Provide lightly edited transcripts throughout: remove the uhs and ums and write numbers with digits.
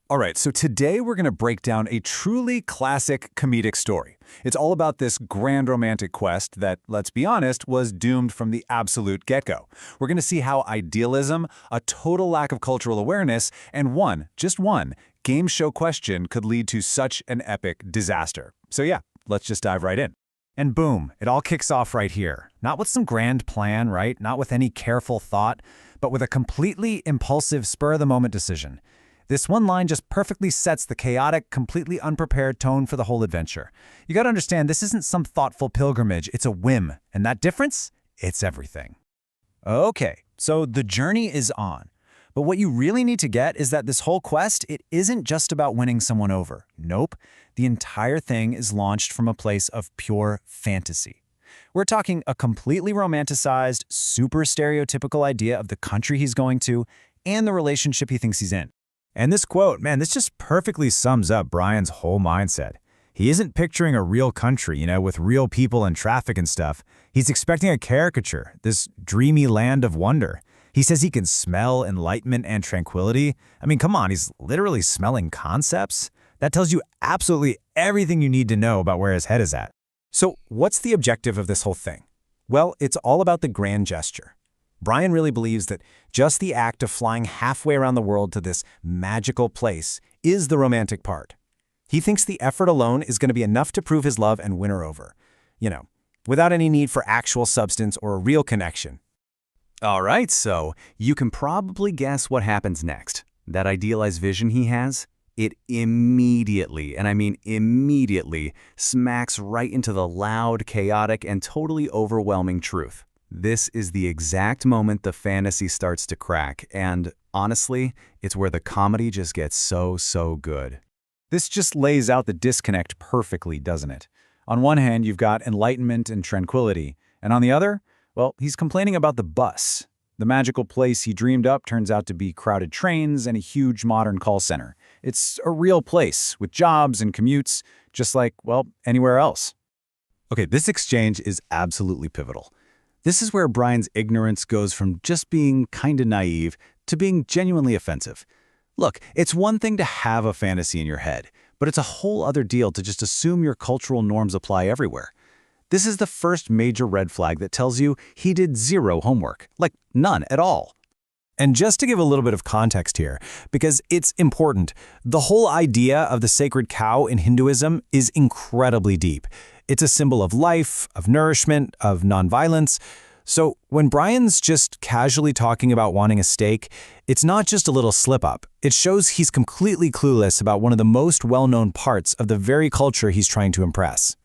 All right, so today we're going to break down a truly classic comedic story. It's all about this grand romantic quest that, let's be honest, was doomed from the absolute get-go. We're going to see how idealism, a total lack of cultural awareness, and just one, game show question could lead to such an epic disaster. So yeah, let's just dive right in. And boom, it all kicks off right here. Not with some grand plan, right? Not with any careful thought, but with a completely impulsive, spur-of-the-moment decision. This one line just perfectly sets the chaotic, completely unprepared tone for the whole adventure. You gotta understand, this isn't some thoughtful pilgrimage, it's a whim. And that difference? It's everything. Okay, so the journey is on. But what you really need to get is that this whole quest, it isn't just about winning someone over. Nope. The entire thing is launched from a place of pure fantasy. We're talking a completely romanticized, super stereotypical idea of the country he's going to and the relationship he thinks he's in. And this quote, man, this just perfectly sums up Brian's whole mindset. He isn't picturing a real country, with real people and traffic and stuff. He's expecting a caricature, this dreamy land of wonder. He says he can smell enlightenment and tranquility. I mean, come on, he's literally smelling concepts. That tells you absolutely everything you need to know about where his head is at. So what's the objective of this whole thing? Well, it's all about the grand gesture. Brian really believes that just the act of flying halfway around the world to this magical place is the romantic part. He thinks the effort alone is going to be enough to prove his love and win her over. Without any need for actual substance or a real connection. All right, so you can probably guess what happens next. That idealized vision he has, it immediately, and I mean immediately, smacks right into the loud, chaotic, and totally overwhelming truth. This is the exact moment the fantasy starts to crack, and honestly, it's where the comedy just gets so good. This just lays out the disconnect perfectly, doesn't it? On one hand, you've got enlightenment and tranquility, and on the other, well, he's complaining about the bus. The magical place he dreamed up turns out to be crowded trains and a huge modern call center. It's a real place with jobs and commutes, just like, well, anywhere else. Okay, this exchange is absolutely pivotal. This is where Brian's ignorance goes from just being kinda naive to being genuinely offensive. Look, it's one thing to have a fantasy in your head, but it's a whole other deal to just assume your cultural norms apply everywhere. This is the first major red flag that tells you he did zero homework, like none at all. And just to give a little bit of context here, because it's important, the whole idea of the sacred cow in Hinduism is incredibly deep. It's a symbol of life, of nourishment, of nonviolence. So when Brian's just casually talking about wanting a steak, it's not just a little slip-up. It shows he's completely clueless about one of the most well-known parts of the very culture he's trying to impress.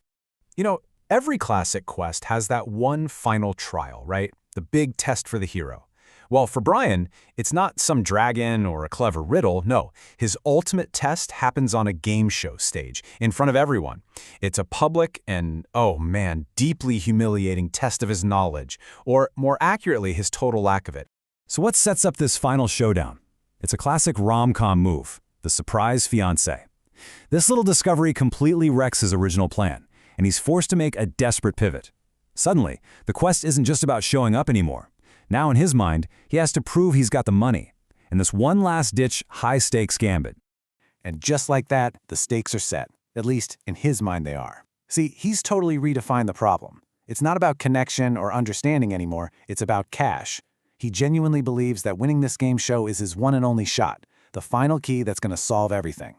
Every classic quest has that one final trial, right? The big test for the hero. Well, for Brian, it's not some dragon or a clever riddle. No, his ultimate test happens on a game show stage, in front of everyone. It's a public and, oh man, deeply humiliating test of his knowledge, or more accurately, his total lack of it. So what sets up this final showdown? It's a classic rom-com move, the surprise fiancé. This little discovery completely wrecks his original plan, and he's forced to make a desperate pivot. Suddenly, the quest isn't just about showing up anymore. Now in his mind, he has to prove he's got the money, in this one last-ditch, high-stakes gambit. And just like that, the stakes are set. At least, in his mind they are. See, he's totally redefined the problem. It's not about connection or understanding anymore, it's about cash. He genuinely believes that winning this game show is his one and only shot, the final key that's going to solve everything.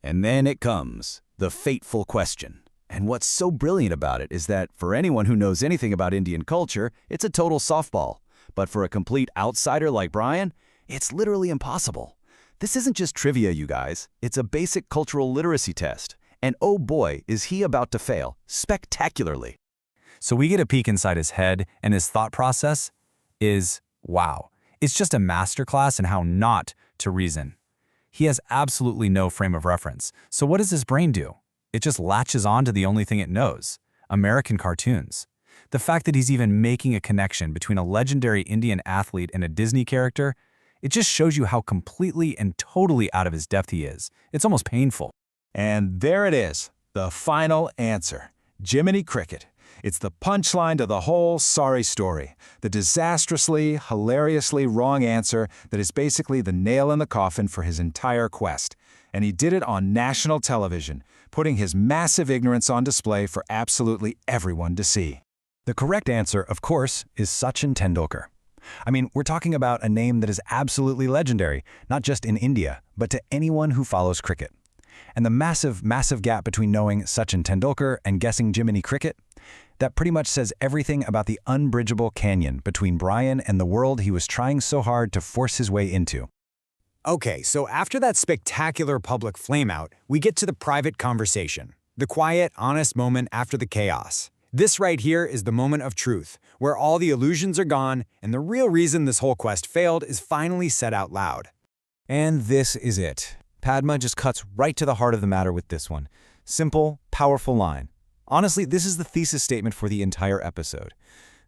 And then it comes, the fateful question. And what's so brilliant about it is that for anyone who knows anything about Indian culture, it's a total softball. But for a complete outsider like Brian, it's literally impossible. This isn't just trivia, you guys. It's a basic cultural literacy test. And oh boy, is he about to fail, spectacularly. So we get a peek inside his head, and his thought process is, wow. It's just a masterclass in how not to reason. He has absolutely no frame of reference. So what does his brain do? It just latches on to the only thing it knows, American cartoons. The fact that he's even making a connection between a legendary Indian athlete and a Disney character, it just shows you how completely and totally out of his depth he is. It's almost painful. And there it is, the final answer. Jiminy Cricket. It's the punchline to the whole sorry story, the disastrously, hilariously wrong answer that is basically the nail in the coffin for his entire quest. And he did it on national television, putting his massive ignorance on display for absolutely everyone to see. The correct answer, of course, is Sachin Tendulkar. I mean, we're talking about a name that is absolutely legendary, not just in India, but to anyone who follows cricket. And the massive, massive gap between knowing Sachin Tendulkar and guessing Jiminy Cricket, that pretty much says everything about the unbridgeable canyon between Brian and the world he was trying so hard to force his way into. Okay, so after that spectacular public flameout, we get to the private conversation. The quiet, honest moment after the chaos. This right here is the moment of truth, where all the illusions are gone and the real reason this whole quest failed is finally said out loud. And this is it. Padma just cuts right to the heart of the matter with this one. Simple, powerful line. Honestly, this is the thesis statement for the entire episode.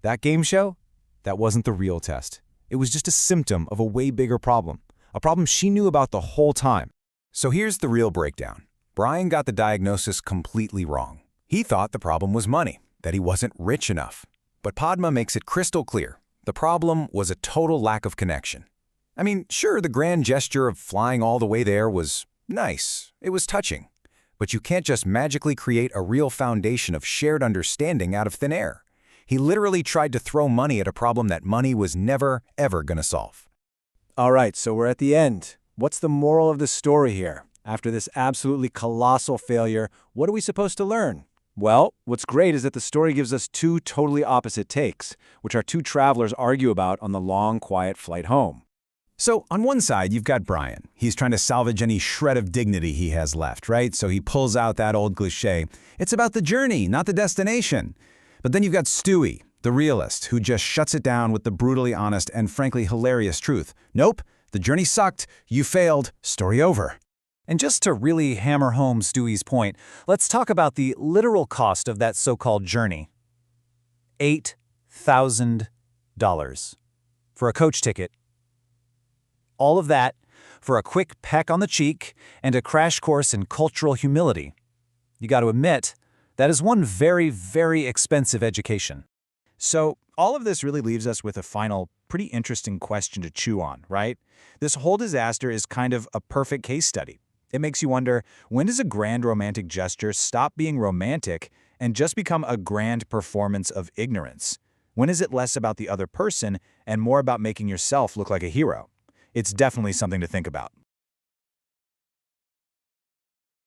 That game show? That wasn't the real test. It was just a symptom of a way bigger problem. A problem she knew about the whole time. So here's the real breakdown. Brian got the diagnosis completely wrong. He thought the problem was money, that he wasn't rich enough. But Padma makes it crystal clear. The problem was a total lack of connection. I mean, sure, the grand gesture of flying all the way there was nice. It was touching. But you can't just magically create a real foundation of shared understanding out of thin air. He literally tried to throw money at a problem that money was never, ever going to solve. All right, so we're at the end. What's the moral of the story here? After this absolutely colossal failure, what are we supposed to learn? Well, what's great is that the story gives us two totally opposite takes, which our two travelers argue about on the long, quiet flight home. So on one side, you've got Brian. He's trying to salvage any shred of dignity he has left, right? So he pulls out that old cliché. It's about the journey, not the destination. But then you've got Stewie, the realist, who just shuts it down with the brutally honest and frankly hilarious truth. Nope, the journey sucked, you failed, story over. And just to really hammer home Stewie's point, let's talk about the literal cost of that so-called journey. $8,000 for a coach ticket. All of that for a quick peck on the cheek and a crash course in cultural humility. You got to admit, that is one very, very expensive education. So all of this really leaves us with a final, pretty interesting question to chew on, right? This whole disaster is kind of a perfect case study. It makes you wonder, when does a grand romantic gesture stop being romantic and just become a grand performance of ignorance? When is it less about the other person and more about making yourself look like a hero? It's definitely something to think about.